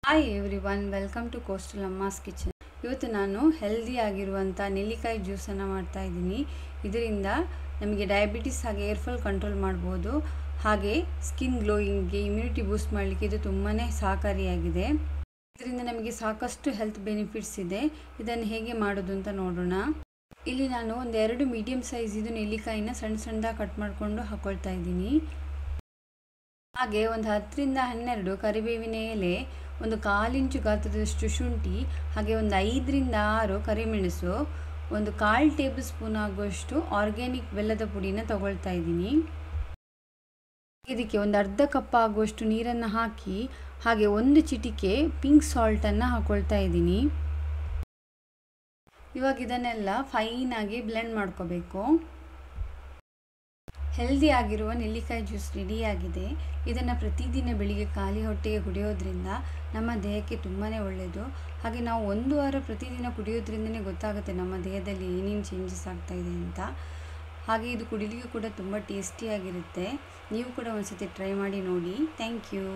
Hi everyone, welcome to coastal Amma's kitchen. ಇವತ್ತು ನಾನು healthy ಆಗಿರುವಂಥ ನೆಲ್ಲಿಕಾಯಿ ಜ್ಯೂಸನ್ನು ಮಾಡ್ತಾ ಇದ್ದೀನಿ. ಇದರಿಂದ ನಮಗೆ ಡಯಾಬಿಟಿಸ್ ಹಾಗೆ ಏರ್ ಫಾಲ್ ಕಂಟ್ರೋಲ್ ಮಾಡ್ಬೋದು. ಹಾಗೆ ಸ್ಕಿನ್ ಗ್ಲೋಯಿಂಗ್ಗೆ, ಇಮ್ಯುನಿಟಿ ಬೂಸ್ಟ್ ಮಾಡಲಿಕ್ಕೆ ಇದು ತುಂಬಾ ಸಹಕಾರಿಯಾಗಿದೆ. ಇದರಿಂದ ನಮಗೆ ಸಾಕಷ್ಟು ಹೆಲ್ತ್ ಬೆನಿಫಿಟ್ಸ್ ಇದೆ. ಇದನ್ನು ಹೇಗೆ ಮಾಡೋದು ಅಂತ ನೋಡೋಣ. ಇಲ್ಲಿ ನಾನು ಒಂದು 2 ಮೀಡಿಯಮ್ ಸೈಜ್ ಇದು ನೆಲ್ಲಿಕಾಯಿನ ಸಣ್ಣ ಸಣ್ಣದಾಗಿ ಕಟ್ ಮಾಡಿಕೊಂಡು ಹಾಕೊಳ್ತಾ ಇದ್ದೀನಿ. ಹಾಗೆ ಒಂದು 10ರಿಂದ 12 ಕರಿಬೇವಿನ ಎಲೆ, ಒಂದು 1/4 ಇಂಚು ಗಾತ್ರದಷ್ಟು ಶುಂಠಿ, ಹಾಗೆ ಒಂದು 5ರಿಂದ 6 ಕರಿಮೆಣಸು, ಒಂದು 1/4 ಟೇಬಲ್ ಸ್ಪೂನ್ ಆಗುವಷ್ಟು ಆರ್ಗ್ಯಾನಿಕ್ ಬೆಲ್ಲದ ಪುಡಿನ ತಗೊಳ್ತಾ ಇದ್ದೀನಿ. ಇದಕ್ಕೆ ಒಂದು ಅರ್ಧ ಕಪ್ ಆಗುವಷ್ಟು ನೀರನ್ನು ಹಾಕಿ, ಹಾಗೆ 1 ಚಿಟಿಕೆ ಪಿಂಕ್ ಸಾಲ್ಟನ್ನು ಹಾಕೊಳ್ತಾ ಇದ್ದೀನಿ. ಇವಾಗ ಇದನ್ನೆಲ್ಲ ಫೈನಾಗಿ ಬ್ಲೆಂಡ್ ಮಾಡ್ಕೋಬೇಕು. ಹೆಲ್ದಿ ಆಗಿರುವ ನೆಲ್ಲಿಕಾಯಿ ಜ್ಯೂಸ್ ರೆಡಿಯಾಗಿದೆ. ಇದನ್ನು ಪ್ರತಿದಿನ ಬೆಳಿಗ್ಗೆ ಖಾಲಿ ಹೊಟ್ಟೆಗೆ ಕುಡಿಯೋದ್ರಿಂದ ನಮ್ಮ ದೇಹಕ್ಕೆ ತುಂಬಾ ಒಳ್ಳೆಯದು. ಹಾಗೆ ನಾವು 1 ವಾರ ಪ್ರತಿದಿನ ಕುಡಿಯೋದ್ರಿಂದನೇ ಗೊತ್ತಾಗುತ್ತೆ ನಮ್ಮ ದೇಹದಲ್ಲಿ ಏನೇನು ಚೇಂಜಸ್ ಆಗ್ತಾ ಇದೆ ಅಂತ. ಹಾಗೆ ಇದು ಕುಡಿಲಿಕ್ಕೆ ಕೂಡ ತುಂಬ ಟೇಸ್ಟಿಯಾಗಿರುತ್ತೆ. ನೀವು ಕೂಡ ಒಂದ್ಸತಿ ಟ್ರೈ ಮಾಡಿ ನೋಡಿ. Thank you.